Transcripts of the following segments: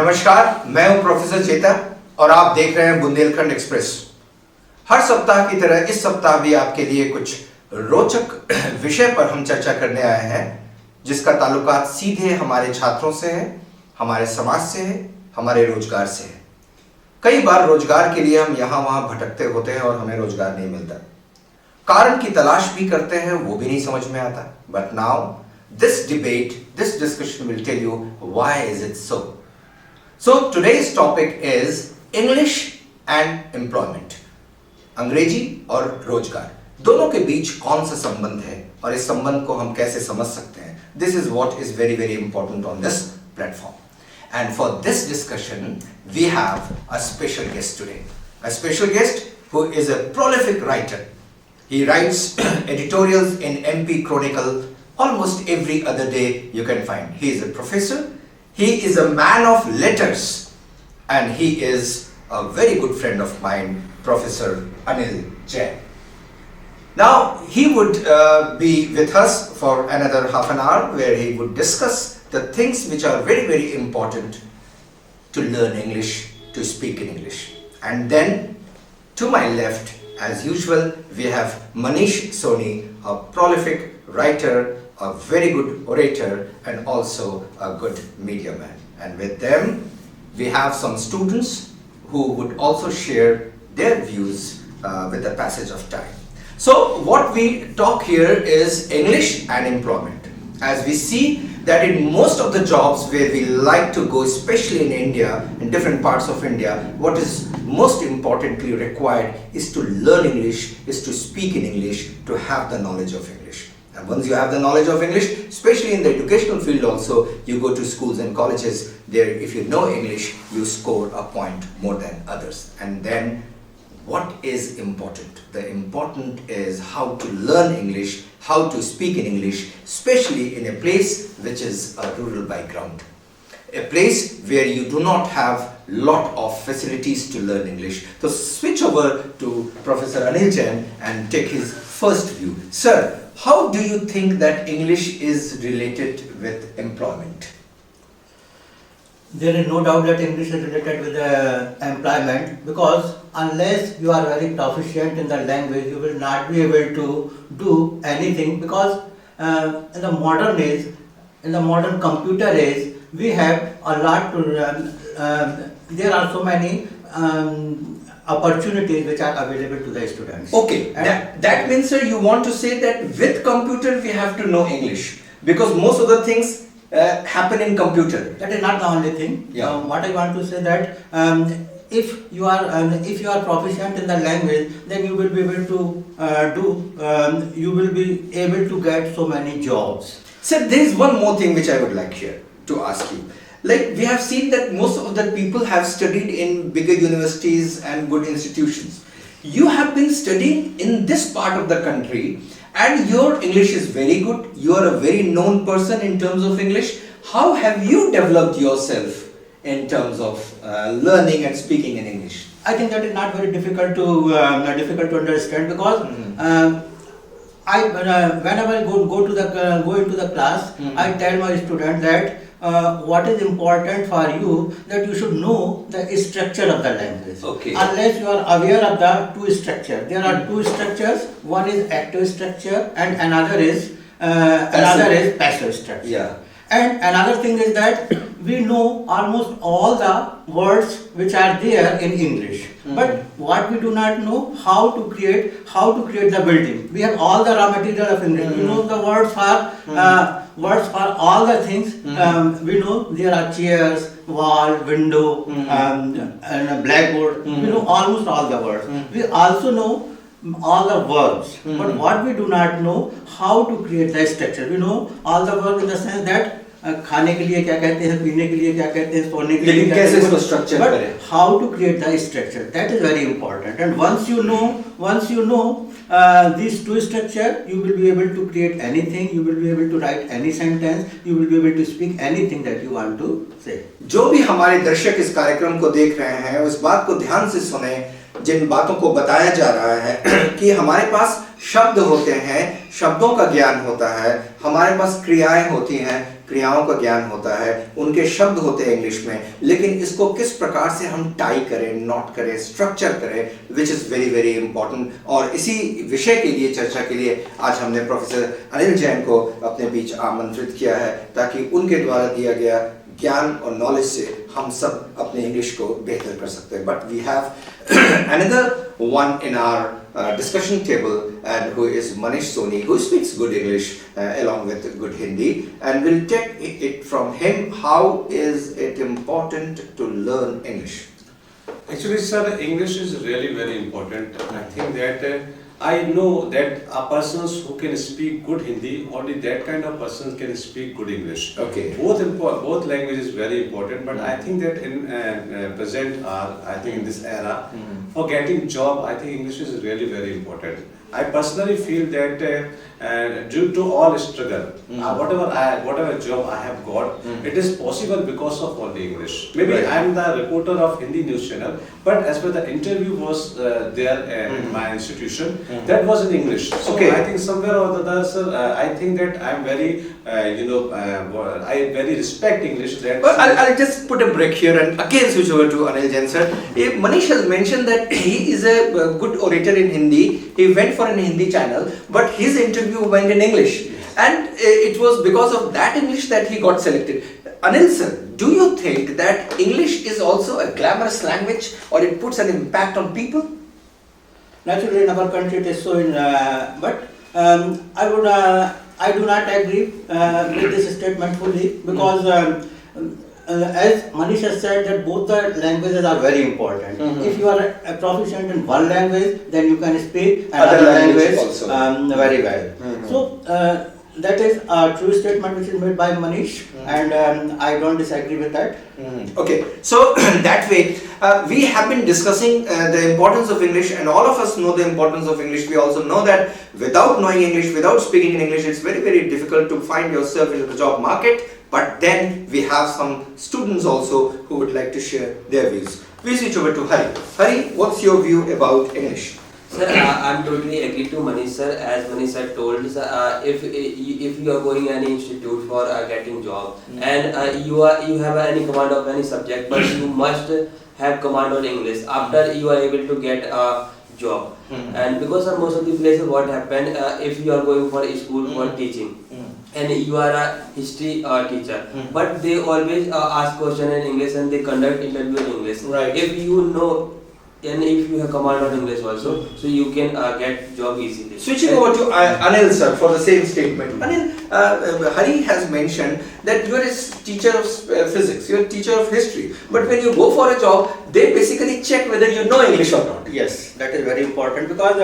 नमस्कार, मैं हूं प्रोफेसर चेता और आप देख रहे हैं बुंदेलखंड एक्सप्रेस। हर सप्ताह की तरह इस सप्ताह भी आपके लिए कुछ रोचक विषय पर हम चर्चा करने आए हैं, जिसका ताल्लुकात सीधे हमारे छात्रों से है, हमारे समाज से है, हमारे रोजगार से है। कई बार रोजगार के लिए हम यहाँ वहाँ भटकते होते हैं और हमें रोजगार नहीं मिलता। कारण की तलाश भी करते हैं, वो भी नहीं समझ में आता। But now this debate, this discussion will tell you why is it so. So today's topic is English and employment. अंग्रेजी और रोजगार दोनों के बीच कौन सा संबंध है और इस संबंध को हम कैसे समझ सकते हैं? This is what is very very important on this platform. And for this discussion, we have a special guest today. A special guest who is a prolific writer. He writes editorials in MP Chronicle almost every other day you can find. He is a professor. He is a man of letters, and he is a very good friend of mine, Professor Anil Jain. Now he would be with us for another half an hour, where he would discuss the things which are very very important to learn English, to speak in English. And then to my left, as usual, we have Manish Soni, a prolific writer, a very good orator, and also a good media man. And with them, we have some students who would also share their views with the passage of time. So what we talk here is English and employment. As we see that in most of the jobs where we like to go, especially in India, in different parts of India, what is most importantly required is to learn English, is to speak in English, to have the knowledge of English. And once you have the knowledge of English, especially in the educational field also, you go to schools and colleges, there if you know English, you score a point more than others. And then what is important? The important is how to learn English, how to speak in English, especially in a place which is a rural background. A place where you do not have lot of facilities to learn English. So switch over to Professor Anil Jain and take his first view. Sir, how do you think that English is related with employment? There is no doubt that English is related with employment, because unless you are very proficient in the language, you will not be able to do anything. Because in the modern age, in the modern computer age, we have a lot to there are so many opportunities which are available to the students. Okay, that means, sir, you want to say that with computer we have to know English, because most of the things happen in computer. That is not the only thing. Yeah. What I want to say that if you are proficient in the language, then you will be able to you will be able to get so many jobs. Sir, there is one more thing which I would like here to ask you. Like, we have seen that most of the people have studied in bigger universities and good institutions. You have been studying in this part of the country, and your English is very good. You are a very known person in terms of English. How have you developed yourself in terms of learning and speaking in English? I think that is not very difficult to understand, because whenever I go into the class, I tell my student that what is important for you, that you should know the structure of the language. Okay. Unless you are aware of the two structures. There are two structures. One is active structure and another is passive structure. Yeah. And another thing is that we know almost all the words which are there in English. But what we do not know, how to create the building. We have all the raw material of English. We know the words for all the things. We know there are chairs, wall, window, and a blackboard. We know almost all the words. We also know all the verbs. But what we do not know, how to create the structure. We know all the verbs in the sense that खाने के लिए क्या कहते हैं, पीने के लिए क्या कहते हैं, सोने के लिए क्या कहते हैं, कैसे इसको structure करें? But how to create the structure, that is very important. And once you know these two structure, you will be able to create anything. You will be able to write any sentence. You will be able to speak anything that you want to say. जो भी हमारे दर्शक इस कार्यक्रम को देख रहे हैं, उस बात को ध्यान से सुने, जिन बातों को बताया जा रहा है कि हमारे पास शब्द होते हैं, शब्दों का ज्ञान होता है, हमारे पास क्रियाएं होती हैं, क्रियाओं का ज्ञान होता है, उनके शब्द होते हैं इंग्लिश में, लेकिन इसको किस प्रकार से हम टाई करें, नोट करें, स्ट्रक्चर करें, which is very very important. और इसी विषय के लिए, चर्चा के लिए आज हमने प्रोफेसर अनिल जैन को अपने बीच आमंत्रित किया है, ताकि उनके द्वारा दिया गया ज्ञान और नॉलेज से हम सब अपने इंग्लिश को बेहतर कर सकते हैं। But we have another one in our discussion table, and who is Manish Soni, who speaks good English along with good Hindi, and we'll take it from him. How is it important to learn English? Actually, sir, English is really very important. I think that I know that a person who can speak good Hindi, only that kind of person can speak good English. Okay. Both languages very important, but I think that in present, I think in this era, for getting job, I think English is really very important. I personally feel that due to all struggle, whatever job I have got, it is possible because of only English. Maybe Right. I am the reporter of Hindi news channel, but as per the interview was there in my institution, that was in English. So Okay. I think somewhere or the other, sir, I think that I am very, I very respect English. That Well, I'll just put a break here and again switch over to Anil Jain sir. Manish has mentioned that he is a good orator in Hindi. He went for an Hindi channel, but his interview went in English. And it was because of that English that he got selected. Anil sir, do you think that English is also a glamorous language, or it puts an impact on people? Naturally, in our country it is so but I do not agree with this statement fully, because as Manish has said, that both the languages are very important. If you are a proficient in one language, then you can speak Other another languages language also. very well. So that is a true statement which is made by Manish, and I don't disagree with that. Okay, so that way we have been discussing the importance of English, and all of us know the importance of English. We also know that without knowing English, without speaking in English, it's very very difficult to find yourself in the job market. But then we have some students also who would like to share their views. We switch over to Hari. Hari, what's your view about English? Sir, I'm totally agree to Manish sir. As Manish sir told, sir, if you are going any institute for getting job, and you have any command of any subject, but you must have command on English after you are able to get a job. And because of most of the places, what happen if you are going for a school for teaching, and you are a history teacher, but they always ask question in English and they conduct interview in English. Right. If you know, and if you have command on English also, so you can get job easily. Switching over to Anil sir for the same statement. Anil, Hari has mentioned that you are a teacher of physics, you are a teacher of history, but when you go for a job, they basically check whether you know English or not. Yes, that is very important, because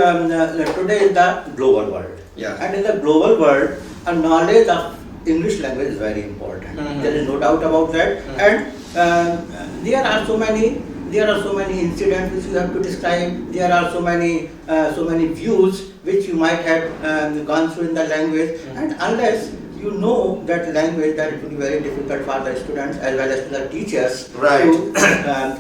today is the global world. Yeah. And in the global world, a knowledge of English language is very important. There is no doubt about that. And there are so many incidents which you have to describe. There are so many views which you might have gone through in the language. And unless you know that language, that it will be very difficult for the students as well as to the teachers Right. to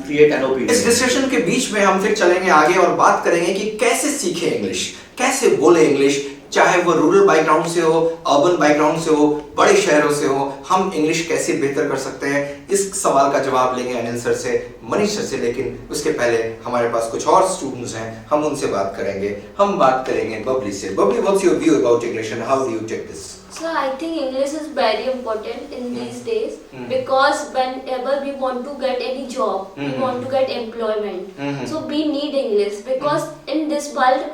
create an opinion. इस discussion के बीच में हम फिर चलेंगे आगे और बात करेंगे कि कैसे सीखे इंग्लिश, कैसे बोले इंग्लिश, चाहे वो रूरल बैकग्राउंड से हो, अर्बन बैकग्राउंड से हो, बड़े शहरों से हो, हम इंग्लिश कैसे बेहतर कर सकते हैं। इस सवाल का जवाब लेंगे अनिल सर से, मनीष सर से, लेकिन उसके पहले हमारे पास कुछ और स्टूडेंट्स हैं, हम उनसे बात करेंगे। हम बात करेंगे बबली से। Babli, what's your view about English and how do you take this? So I think English is very important in these days, because whenever we want to get any job, we want to get employment. So we need English, because in this world,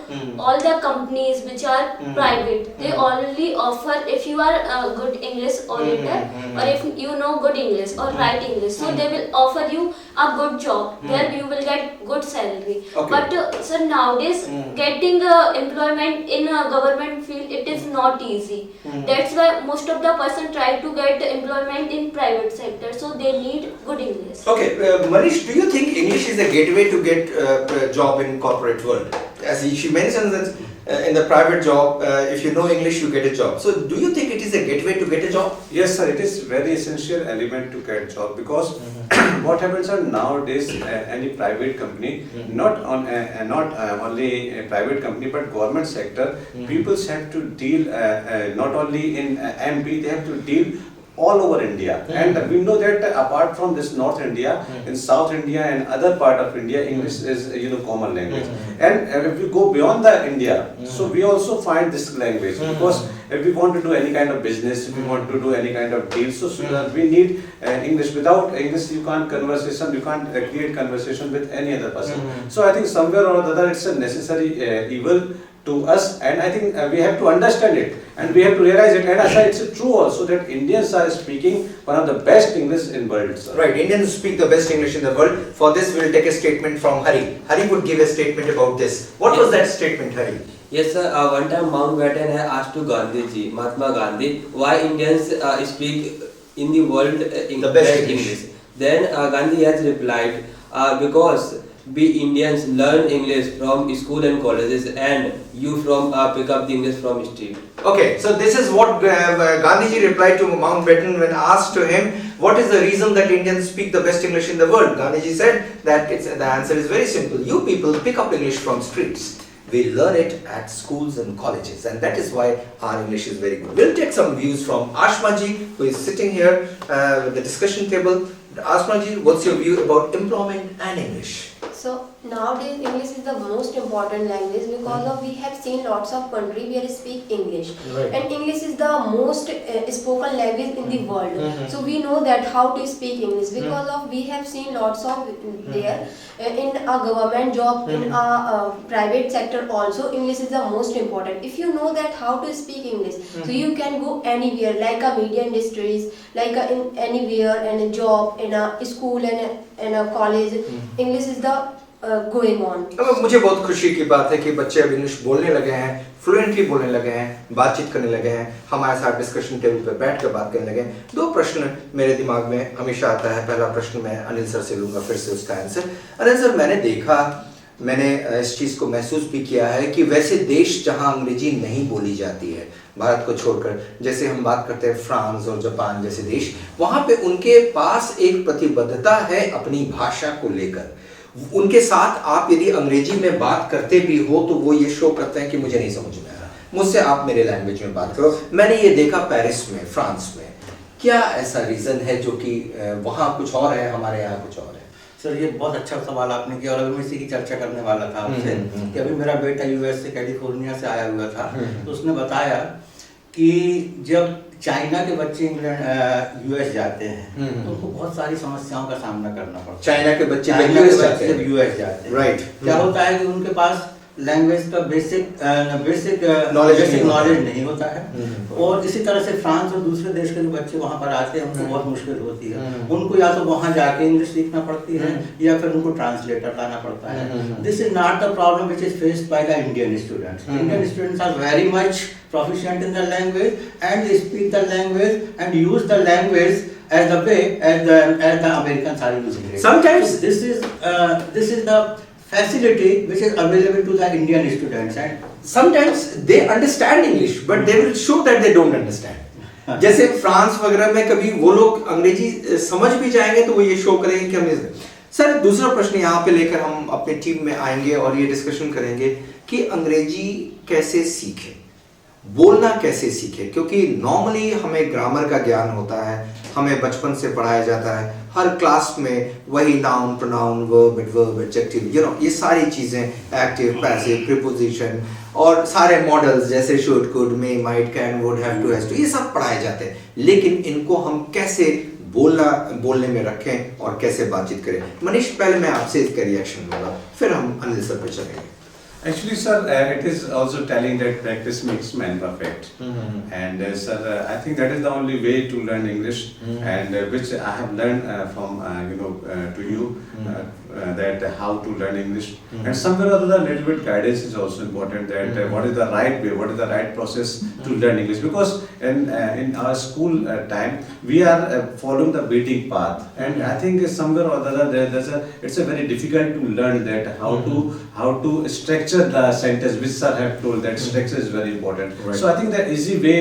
all the companies which are private, they only offer if you are a good English orator, or if you know good English or write English, so they will offer you a good job where you will get good salary. Okay. But so nowadays, getting employment in a government field, it is not easy. That's why most of the person try to get employment in private sector, so they need good English. Okay, Manish, do you think English is a gateway to get a job in corporate world? As she mentions that in the private job, if you know English, you get a job. So, do you think it is a gateway to get a job? Yes, sir. It is very essential element to get job, because what happens are nowadays any private company, not only a private company but government sector, people have to deal not only in MP, they have to deal all over India. And we know that apart from this North India, in South India and other part of India, English is common language. And if we go beyond the India, so we also find this language, because if we want to do any kind of business, if we want to do any kind of deal, so we need English. Without English, you can't create conversation with any other person. So I think somewhere or other it's a necessary evil to us, and I think we have to understand it, and we have to realize it. And as it's true also that Indians are speaking one of the best English in world, sir. Right, Indians speak the best English in the world. For this, we'll take a statement from Hari. Hari would give a statement about this. What was that statement, Hari? Yes, sir. One time Mountbatten had asked to Gandhi ji, Mahatma Gandhi, why Indians speak in the world The best English. Then Gandhi has replied, because we Indians learn English from school and colleges, and you from pick up the English from street. Okay, so this is what Gandhiji replied to Mountbatten when asked to him, what is the reason that Indians speak the best English in the world? Gandhiji said that the answer is very simple. You people pick up English from streets. We learn it at schools and colleges, and that is why our English is very good. We'll take some views from Ashmaji, who is sitting here with the discussion table. Ashmaji, what's your view about employment and English? So nowadays English is the most important language, because of we have seen lots of country where speak English, Right. and English is the most spoken language in the world. So we know that how to speak English, because of we have seen lots of there in a government job, in a private sector also. English is the most important. If you know that how to speak English, so you can go anywhere, like a media industries, like in anywhere, and a job in a school and a college. English is the going on. अब मुझे बहुत खुशी की बात है कि बच्चे अब इंग्लिश बोलने लगे हैं, फ्लुएंटली बोलने लगे हैं, बातचीत करने लगे हैं, हमारे साथ डिस्कशन टेबल पर बैठ कर बात करने लगे हैं। दो प्रश्न मेरे दिमाग में हमेशा आता है। पहला प्रश्न मैं अनिल सर से लूँगा, फिर से उसका आंसर। अनिल सर, मैंने इस चीज़ को महसूस भी किया है कि वैसे देश जहाँ अंग्रेजी नहीं बोली जाती है, भारत को छोड़कर, जैसे हम बात करते हैं फ्रांस और जापान जैसे देश, वहाँ पे उनके पास एक प्रतिबद्धता है अपनी भाषा को लेकर। उनके साथ आप यदि अंग्रेजी में बात करते भी हो तो वो ये शो करते हैं कि मुझे नहीं समझ में आ रहा, मुझसे आप मेरे लैंग्वेज में बात करो। मैंने ये देखा पेरिस में, फ्रांस में। क्या ऐसा रीज़न है जो कि वहाँ कुछ और है, हमारे यहाँ कुछ और है? सर, ये बहुत अच्छा सवाल आपने किया, और अभी मैं इसी की चर्चा करने वाला था आपसे कि अभी मेरा बेटा यूएस से, कैलिफोर्निया से आया हुआ था, तो उसने बताया कि जब चाइना के बच्चे इंग्लैंड यूएस जाते हैं तो उनको बहुत सारी समस्याओं का सामना करना पड़ता है। चाइना के बच्चे जब यूएस जाते हैं, राइट, क्या होता है कि उनके पास लैंग्वेज का बेसिक नॉलेज नहीं होता है, और इसी तरह से फ्रांस और दूसरे देश के जो बच्चे वहाँ पर आते हैं उनको बहुत मुश्किल होती है। उनको या तो वहाँ जाके इंग्लिश सीखना पड़ती है, या फिर उनको ट्रांसलेटर लाना पड़ता है। This is not the problem which is faced by the Indian students. Indian students are very much proficient in the language, and they speak the language and use the language as the way as the Americans are using it. Sometimes so this is the facility which is available to the Indian students, and sometimes they understand English but they will show that they don't understand. जैसे France वगैरह में कभी वो लोग अंग्रेजी समझ भी जाएंगे तो वो ये शो करेंगे कि हमें। सर, दूसरा प्रश्न यहाँ पे लेकर हम अपनी टीम में आएंगे और ये डिस्कशन करेंगे कि अंग्रेजी कैसे सीखें, बोलना कैसे सीखे, क्योंकि नॉर्मली हमें ग्रामर का ज्ञान होता है, हमें बचपन से पढ़ाया जाता है, हर क्लास में वही noun, pronoun, verb, adverb, adjective, ये सारी चीज़ें, एक्टिव, पैसिव, प्रीपोजिशन और सारे मॉडल्स जैसे should, could, may, might, can, would, have to, has to, ये सब पढ़ाए जाते हैं। लेकिन इनको हम कैसे बोलने में रखें और कैसे बातचीत करें? मनीष, पहले मैं आपसे इसका रिएक्शन लूँगा, फिर हम अनिल सर पर चलेंगे। Actually, sir, it is also telling that practice makes man perfect. And sir, I think that is the only way to learn English, and which I have learned from to you that how to learn English. And somewhere or other, a little bit guidance is also important. That what is the right way, what is the right process to learn English? Because in our school time, we are following the beating path, and I think somewhere or other it's a very difficult to learn that how to structure the sentence, which sir have told that structure is very important. Right. So I think the easy way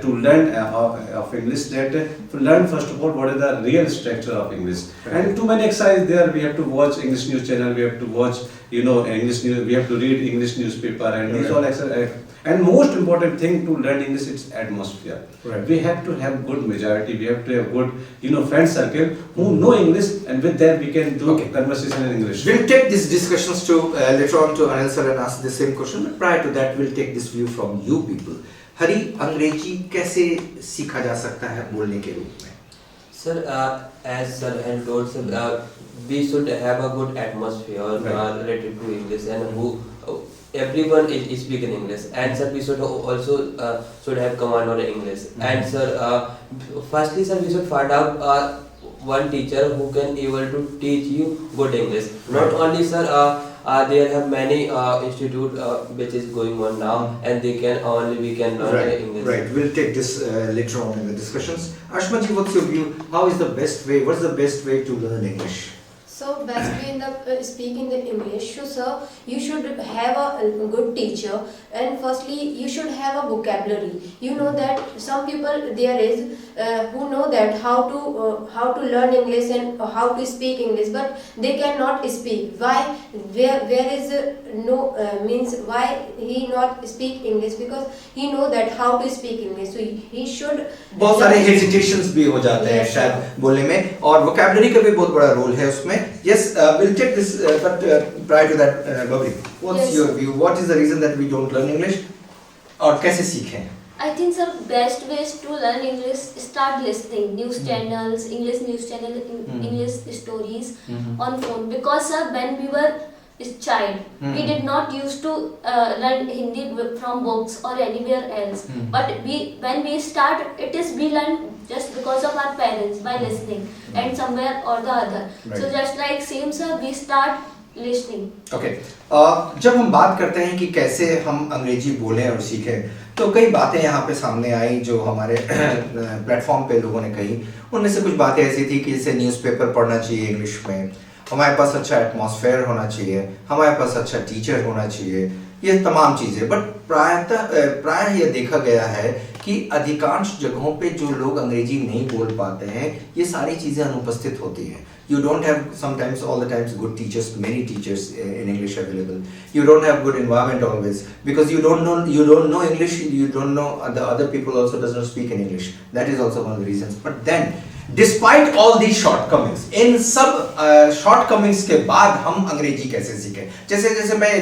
to learn of English, that to learn first of all what is the real structure of English. Right. And too many exercises there. We have to watch English news channel. We have to watch English news. We have to read English newspaper, and these all And most important thing to learn English is atmosphere. Right. We have to have good majority. We have to have good, friend circle who know English, and with that we can do Okay. conversation in English. We'll take these discussions to later on to Anil sir and ask the same question. But prior to that, we'll take this view from you people. हरी अंग्रेजी कैसे सीखा जा सकता है बोलने के रूप में? Sir, as sir and told, sir, we should have a good atmosphere Right. related to English, and who everyone is speaking English, and sir, we should also should have command on English. And sir, firstly, sir, we should find out one teacher who can able to teach you good English. Not only, sir, there have many institute which is going on now, and we can learn English. Right. We'll take this later on in the discussions. Ashma ji, what's your view? How is the best way? What's the best way to learn English? So best way in the speaking the English, so sir, you should have a good teacher, and firstly you should have a vocabulary. You know that some people there is who know that how to learn English and how to speak English, but they cannot speak. Why? Where is no means why he not speak English? Because he know that how to speak English, so he should. बहुत सारे hesitations भी हो जाते हैं Yes, शायद sir. बोलने में, और वोकैबुलरी का भी बहुत बड़ा रोल है उसमें. Yes, we'll take this, but prior to that, Babri, what's Yes. your view? What is the reason that we don't learn English? और कैसे सीखें? I think sir, best ways to learn English, start listening news channels, English news channel, English stories on phone. Because sir, when we were a child, we did not used to learn Hindi from books or anywhere else. But when we start, we learn just because of our parents by listening and somewhere or the other. Right. So just like same sir, we start listening. Okay. जब हम बात करते हैं कि कैसे हम अंग्रेजी बोलें और सीखें, तो कई बातें यहाँ पे सामने आई जो हमारे प्लेटफॉर्म पे लोगों ने कही. उनमें से कुछ बातें ऐसी थी कि जैसे न्यूज़पेपर पढ़ना चाहिए इंग्लिश में, हमारे पास अच्छा एटमॉस्फेयर होना चाहिए, हमारे पास अच्छा टीचर होना चाहिए, ये तमाम चीज़ें. बट प्रायः यह देखा गया है कि अधिकांश जगहों पे जो लोग अंग्रेजी नहीं बोल पाते हैं, ये सारी चीज़ें अनुपस्थित होती हैं. You don't have sometimes all the times good teachers, many teachers in English available. You don't have good environment always because you don't know English. You don't know the other people also does not speak in English. That is also one of the reasons. But then, despite all these shortcomings, इन सब shortcomings के बाद हम अंग्रेजी कैसे सीखें? जैसे मैं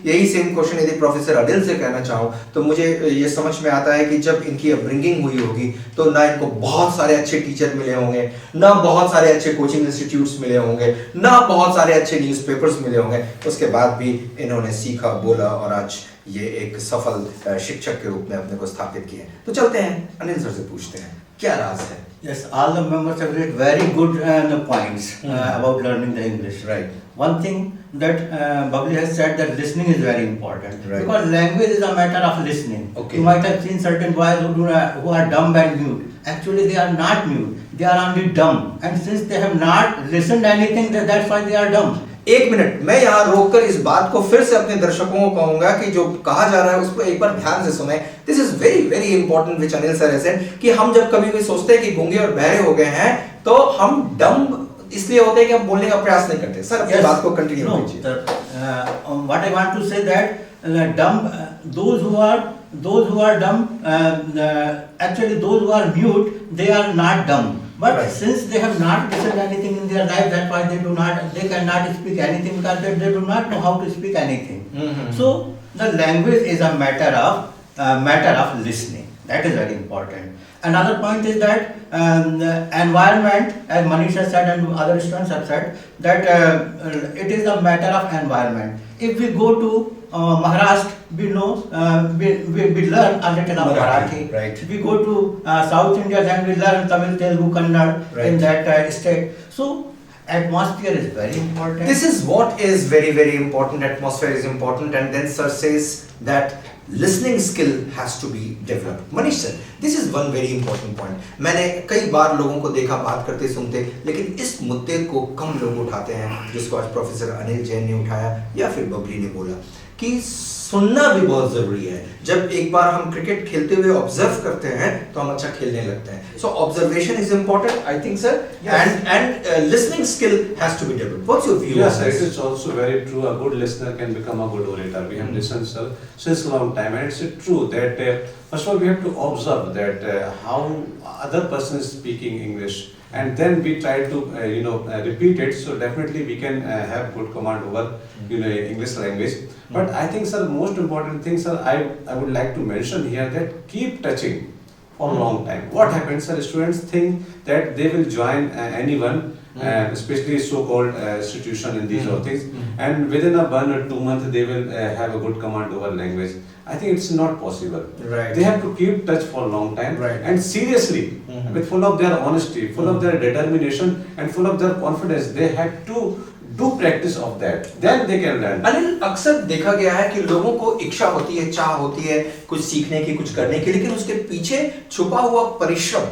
यही सेम क्वेश्चन यदि प्रोफेसर अनिल से कहना चाहूँ, तो मुझे ये समझ में आता है कि जब इनकी अपब्रिंगिंग हुई होगी, तो ना इनको बहुत सारे अच्छे टीचर मिले होंगे, ना बहुत सारे अच्छे कोचिंग इंस्टीट्यूट्स मिले होंगे, ना बहुत सारे अच्छे न्यूज़पेपर्स मिले होंगे. उसके बाद भी इन्होंने सीखा, बोला और आज ये एक सफल शिक्षक के रूप में अपने को स्थापित किए. तो चलते हैं अनिल सर से पूछते हैं, क्या राज है? Yes, all the members have raised very good points about learning the English. Right. One thing that Babli has said, that listening is very important. Right. Because language is a matter of listening. Okay. You might have seen certain boys who are dumb and mute. Actually, they are not mute. They are only dumb. And since they have not listened anything, that's why they are dumb. एक minute, मैं यहाँ रोककर इस बात को फिर से अपने दर्शकों को कहूंगा कि जो कहा जा रहा है उसको एक बार ध्यान से सुने. This is very very important which Anil sir said कि हम जब कभी भी सोचते हैं कि गूंगे और बहरे हो गए हैं, तो हम डम इसलिए होते हैं कि हम बोलने का प्रयास नहीं करते. सर अपनी बात को कंटिन्यू कीजिए. What I want to say that dumb, those who are dumb, actually those who are mute, they are not dumb. But Right. since they have not listened anything in their life, that's why they cannot speak anything, because they do not know how to speak anything. So the language is a matter of listening. That is very important. Another point is that environment, as Manish has said and other students have said, that it is a matter of environment. If we go to Maharashtra, we know we learn a little of Marathi. Right. We go to South India, then we learn Tamil, Telugu, Kannada in that state. So atmosphere is very important. This is what is very very important. Atmosphere is important, and then sir says that listening skill has to be developed. Manish sir, this is one very important point. मैंने कई बार लोगों को देखा बात करते सुनते, लेकिन इस मुद्दे को कम लोग उठाते हैं जिसको आज प्रोफेसर अनिल जैन ने उठाया या फिर बबली ने बोला कि सुनना भी बहुत जरूरी है। जब एक बार हम क्रिकेट खेलते हुए ऑब्जर्व करते हैं तो हम अच्छा खेलने लगते हैं। So observation is important, I think sir, and listening skill has to be developed. What's your view? Yes, on it this? is also very true. A good listener can become a good orator. We have listened, sir, since a long time, and it's true that first of all we have to observe that how other person is speaking English, and then we try to repeat it. So definitely we can have good command over English language. But I think, sir, most important thing, sir, I would like to mention here that keep touching for a long time. What happens, sir? Students think that they will join anyone, especially so-called institution in these all things, and within a 1 or 2 months they will have a good command over language. I think it's not possible. Right. They have to keep touch for a long time, Right. and seriously, with full of their honesty, full of their determination, and full of their confidence, they have to do practice of that. Then they can learn. Anil, अक्सर देखा गया है कि लोगों को इच्छा होती है, चाह होती है कुछ सीखने की, कुछ करने की, लेकिन उसके पीछे छुपा हुआ परिश्रम,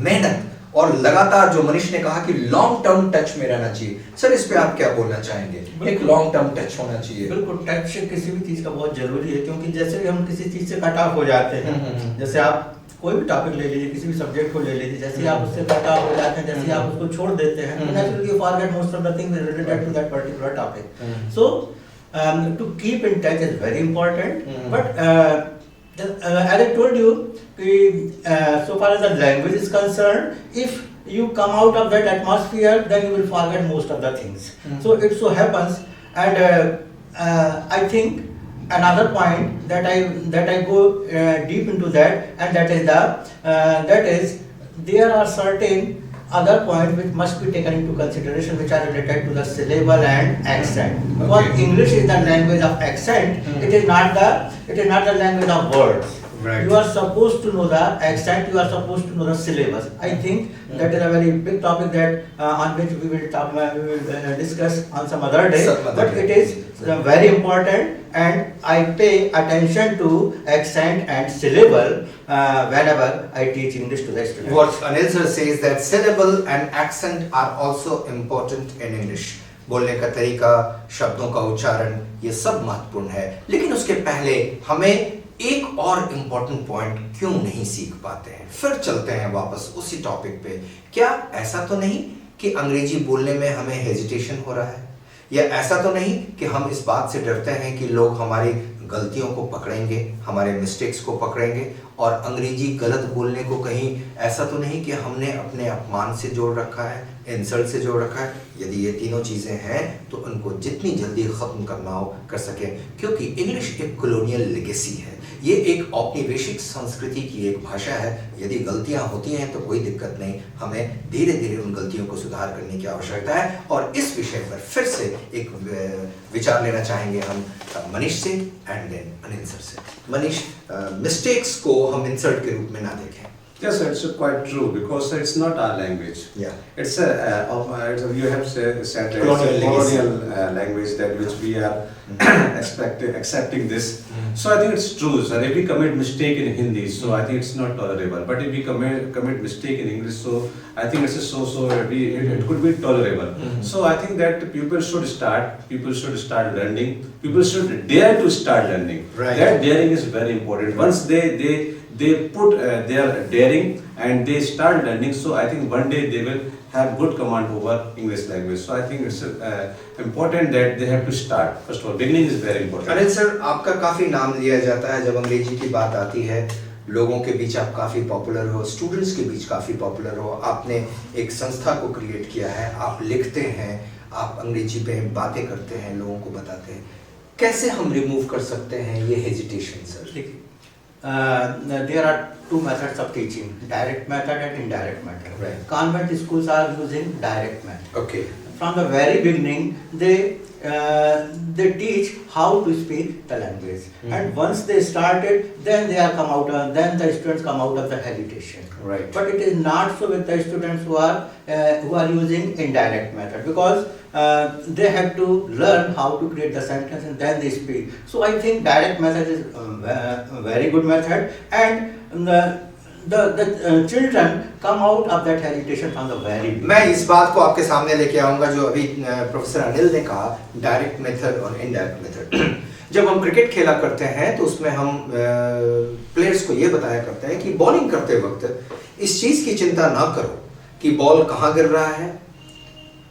मेहनत और लगातार, जो मनीष ने कहा कि लॉन्ग टर्म टच में रहना चाहिए। सर, इस पे आप क्या बोलना चाहेंगे? एक लॉन्ग टर्म टच होना चाहिए। बिल्कुल, टच किसी भी चीज का बहुत जरूरी है, क्योंकि जैसे हम किसी चीज से कट ऑफ हो जाते हैं, जैसे आप कोई भी टॉपिक ले लीजिए, किसी भी सब्जेक्ट को ले लीजिए, जैसे ही आप उससे कट ऑफ हो जाते हैं, जैसे ही आप उसको छोड़ देते हैं, तो naturally you forget most of the things related to that particular topic. So to keep in touch is very important, but as I told you, so far as the language is concerned, if you come out of that atmosphere, then you will forget most of the things. So it so happens, and I think another point that I go deep into that, and that is there are certain other points which must be taken into consideration, which are related to the syllable and accent. Because English is the language of accent, it is not the language of words. Right. You are supposed to know the accent, you are supposed to know the syllabus. I think that is a very big topic that on which we will discuss on some other day. But it is very important, and I pay attention to accent and syllable whenever I teach English to the students. What Anil sir says that syllable and accent are also important in English. बोलने का तरीका, शब्दों का उच्चारण, ये सब महत्वपूर्ण है, लेकिन उसके पहले हमें एक और इम्पोर्टेंट पॉइंट क्यों नहीं सीख पाते हैं? फिर चलते हैं वापस उसी टॉपिक पे। क्या ऐसा तो नहीं कि अंग्रेजी बोलने में हमें हेजिटेशन हो रहा है, या ऐसा तो नहीं कि हम इस बात से डरते हैं कि लोग हमारी गलतियों को पकड़ेंगे, हमारे मिस्टेक्स को पकड़ेंगे, और अंग्रेजी गलत बोलने को कहीं ऐसा तो नहीं कि हमने अपने अपमान से जोड़ रखा है, इंसल्ट से जोड़ रखा है? यदि ये तीनों चीज़ें हैं तो उनको जितनी जल्दी ख़त्म करना हो कर सकें, क्योंकि इंग्लिश एक कॉलोनियल लेगेसी है, ये एक औपनिवेशिक संस्कृति की एक भाषा है। यदि गलतियां होती हैं तो कोई दिक्कत नहीं, हमें धीरे धीरे उन गलतियों को सुधार करने की आवश्यकता है। और इस विषय पर फिर से एक विचार लेना चाहेंगे हम मनीष से एंड देन अनिल सर से। मनीष, मिस्टेक्स को हम इंसल्ट के रूप में ना देखें। Yes, it's quite true, because it's not our language. Yeah. It's you have said it's a Colonial colonial language that which we are accepting this. So I think it's true, sir. If we commit mistake in Hindi, so I think it's not tolerable. But if we commit mistake in English, so I think it's it could be tolerable. So I think that people should start learning. People should dare to start learning. Right. That daring is very important. Once they put their daring and they start learning, so I think one day they will have good command over English language. So I think it's important that they have to start. First of all, beginning is very important. Anil sir, आपका काफ़ी नाम लिया जाता है जब अंग्रेजी की बात आती है, लोगों के बीच आप काफ़ी पॉपुलर हो, स्टूडेंट्स के बीच काफ़ी पॉपुलर हो, आपने एक संस्था को क्रिएट किया है, आप लिखते हैं, आप अंग्रेजी पे बातें करते हैं, लोगों को बताते हैं। कैसे हम रिमूव कर सकते हैं ये hesitation sir? There are two methods of teaching: direct method and indirect method. Right. Convent schools are using direct method. Okay. From the very beginning, they teach how to speak the language, and once they started, then then the students come out of the hesitation. Right. But it is not so with the students who are using indirect method, because they have to learn how to create the sentence and then they speak. So I think direct method is a very good method, and the children come out of that hesitation from the very beginning. मैं इस बात को आपके सामने लेके आऊंगा जो अभी प्रोफेसर अनिल ने कहा, डायरेक्ट मेथड और इनडायरेक्ट मेथड। जब हम क्रिकेट खेला करते हैं तो उसमें हम प्लेयर्स को ये बताया करते हैं कि बॉलिंग करते वक्त इस चीज़ की चिंता ना करो कि बॉल कहाँ गिर रहा है,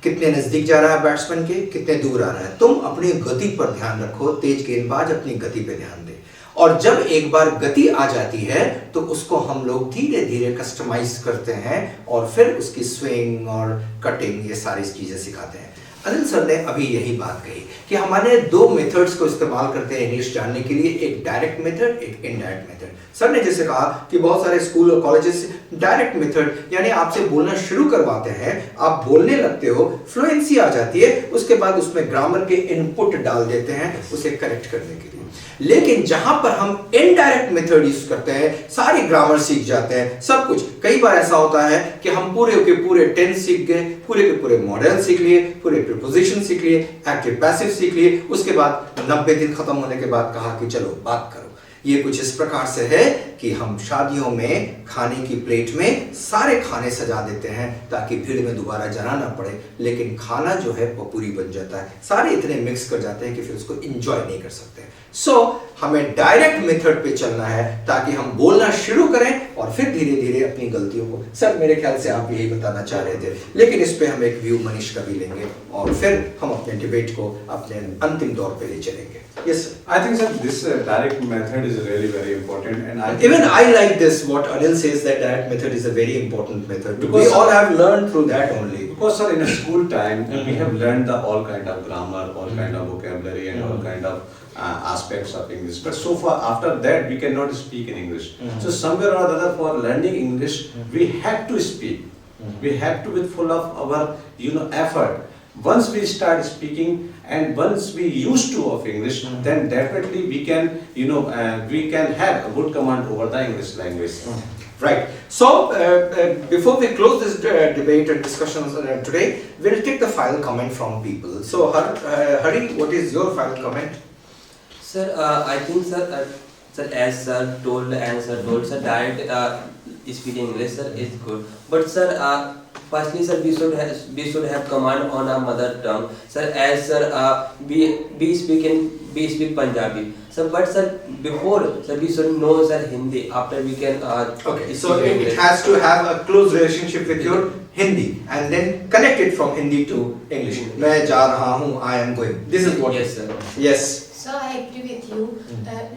कितने नज़दीक जा रहा है बैट्समैन के, कितने दूर आ रहा है। तुम अपनी गति पर ध्यान रखो, तेज गेंदबाज अपनी गति पे ध्यान दे, और जब एक बार गति आ जाती है तो उसको हम लोग धीरे धीरे कस्टमाइज करते हैं और फिर उसकी स्विंग और कटिंग ये सारी चीज़ें सिखाते हैं। अनिल सर ने अभी यही बात कही कि हमारे दो मेथड्स को इस्तेमाल करते हैं इंग्लिश जानने के लिए, एक डायरेक्ट मेथड, एक इनडायरेक्ट मेथड। सर ने जैसे कहा कि बहुत सारे स्कूल और कॉलेजेस डायरेक्ट मेथड यानी आपसे बोलना शुरू करवाते हैं, आप बोलने लगते हो, फ्लुएंसी आ जाती है, उसके बाद उसमें ग्रामर के इनपुट डाल देते हैं उसे करेक्ट करने के लिए। लेकिन जहां पर हम इनडायरेक्ट मेथड यूज करते हैं, सारी ग्रामर सीख जाते हैं, सब कुछ। कई बार ऐसा होता है कि हम पूरे के पूरे टेंस सीख गए, पूरे के पूरे मॉडल सीख लिए, पूरे प्रीपोजिशन सीख लिए, एक्टिव पैसिव सीख लिए, उसके बाद 90 दिन खत्म होने के बाद कहा कि चलो बात करो। ये कुछ इस प्रकार से है कि हम शादियों में खाने की प्लेट में सारे खाने सजा देते हैं ताकि भीड़ में दोबारा जाना ना पड़े, लेकिन खाना जो है वो पूरी बन जाता है, सारे इतने मिक्स कर जाते हैं कि फिर उसको एंजॉय नहीं कर सकते। सो हमें डायरेक्ट मेथड पे चलना है ताकि हम बोलना शुरू करें और फिर धीरे धीरे अपनी गलतियों को। सर मेरे ख्याल से आप यही बताना चाह रहे थे, लेकिन इस पे हम एक व्यू मनीष का भी लेंगे और फिर हम अपने डिबेट को अपने अंतिम दौर पे ले चलेंगे। Yes, sir. I think that this direct method is really very important, and Even I like this. What Anil says, that direct method is a very important method. Because we all have learned through that only. because sir, in a school time we have learned the all kind of grammar, all kind of vocabulary, and all kind of aspects of English. But so far after that we cannot speak in English. So somewhere or other, for learning English, we have to speak. We have to be full of our effort. Once we start speaking and once we used to of English, then definitely we can we can have a good command over the English language. Right. So before we close this debate and discussions today, we'll take the final comment from people. So Hari, what is your final comment? Sir, I think sir, as sir told, sir, direct speaking English, sir, is good. But sir, firstly, sir, we should have command on our mother tongue, sir. As sir, we speak Punjabi, sir. But sir, before, sir, we should know, sir, Hindi. After we can Okay. speak So it English. has to have a close relationship with your Hindi and then connect it from Hindi to English. मैं जा रहा हूँ, I am going. This is what. Yes, sir. Yes. So I agree with you.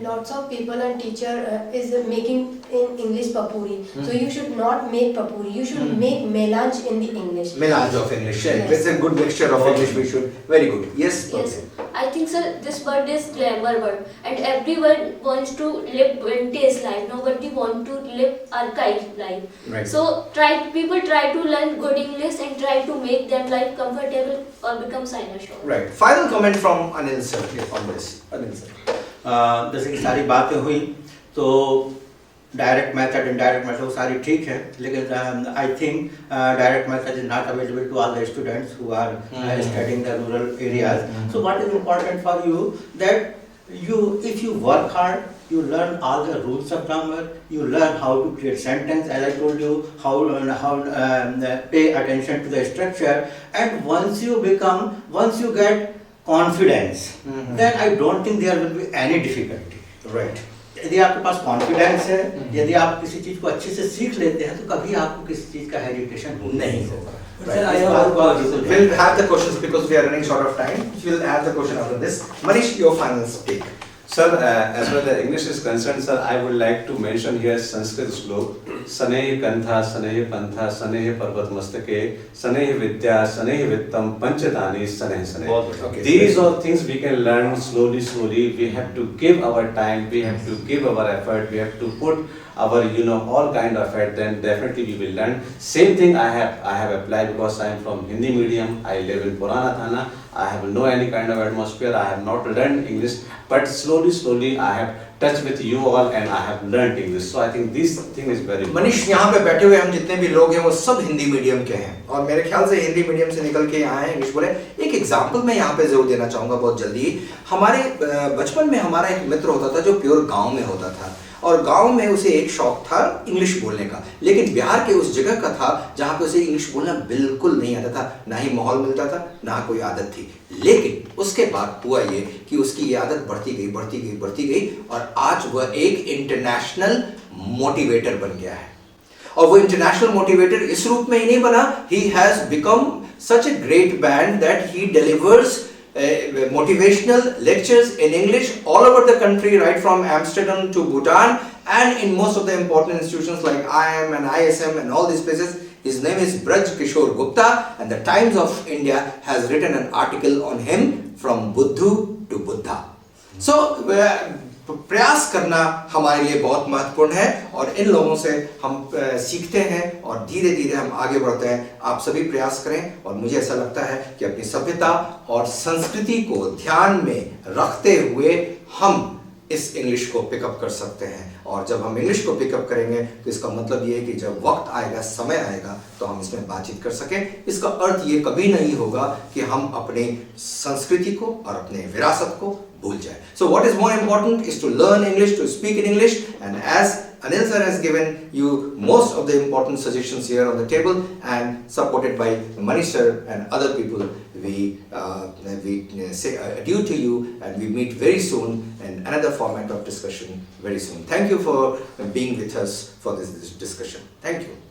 Lots of people and teacher is making in English papuri. So you should not make papuri. You should make melange in the English. Melange of English. Yes. It's a good mixture of English. We should. Very good. Yes. Yes, Okay. I think sir, this word is glamour word, and everyone wants to live vintage life. Nobody want to live archive life. Right. So people try to learn good English and try to make their life comfortable or become cynosure. Right. Final comment from Anil sir on this. Anil sir. जैसे कि सारी बातें हुई तो direct method indirect method सारी ठीक है, लेकिन I think direct method is not available to all the students who are studying the rural areas. So what is important for you that if you work hard, you learn all the rules of grammar, you learn how to create sentence, as I told you, how pay attention to the structure, and once you get confidence, then I don't think there will be any difficulty. Right. यदि आपके पास confidence है, यदि आप किसी चीज को अच्छे से सीख लेते हैं तो कभी आपको किसी चीज का हेजिटेशन नहीं होगा. Sir, I have one question. We'll have the questions because we are running short of time. We'll have the question after this. Manish, your final take. Sir, as far as English is concerned, sir, I would like to mention here Sanskrit slok. Saneh kantha, saneh pantha, saneh parvat mastake, saneh vidya, saneh vittam, panchatani, saneh saneh. Okay. These are things we can learn slowly. We have to give our time, we have to give our effort, we have to put our all kind of effort, then definitely we will learn. Same thing I have applied because I am from Hindi medium. I live in Purana Thana. I have no any kind of atmosphere. I have not learned English, but slowly I have touched with you all and I have learned English. So I think this thing is very important. Manish, यहाँ पे बैठे हुए हम जितने भी लोग हैं वो सब हिंदी मीडियम के हैं और मेरे ख्याल से हिंदी मीडियम से निकल के यहाँ हैं, इंग्लिश बोले. एक एग्जांपल मैं यहाँ पे जरूर देना चाहूँगा बहुत जल्दी. हमारे बचपन में हमारा एक मित्र होता था जो प्योर गांव में होता था और गांव में उसे एक शौक था इंग्लिश बोलने का, लेकिन बिहार के उस जगह का था जहां पे उसे इंग्लिश बोलना बिल्कुल नहीं आता था, ना ही माहौल मिलता था, ना कोई आदत थी। लेकिन उसके बाद हुआ ये कि उसकी ये आदत बढ़ती गई और आज वह एक इंटरनेशनल मोटिवेटर बन गया है। और वो इंटरनेशनल मोटिवेटर इस रूप में ही नहीं बना, he has become such a great band that he delivers motivational lectures in English all over the country, right from Amsterdam to Bhutan, and in most of the important institutions like IIM and ISM and all these places. His name is Braj Kishore Gupta, and the Times of India has written an article on him, from Buddhu to Buddha. So प्रयास करना हमारे लिए बहुत महत्वपूर्ण है और इन लोगों से हम सीखते हैं और धीरे धीरे हम आगे बढ़ते हैं। आप सभी प्रयास करें और मुझे ऐसा लगता है कि अपनी सभ्यता और संस्कृति को ध्यान में रखते हुए हम इस इंग्लिश को पिकअप कर सकते हैं। और जब हम इंग्लिश को पिकअप करेंगे तो इसका मतलब ये है कि जब वक्त आएगा, समय आएगा, तो हम इसमें बातचीत कर सकें। इसका अर्थ ये कभी नहीं होगा कि हम अपने संस्कृति को और अपने विरासत को भूल जाए। So what is more important is to learn English, to speak in English, and as Anil sir has given you most of the important suggestions here on the table and supported by Manish sir and other people, we say adieu to you and we meet very soon in another format of discussion very soon. Thank you for being with us for this discussion. Thank you.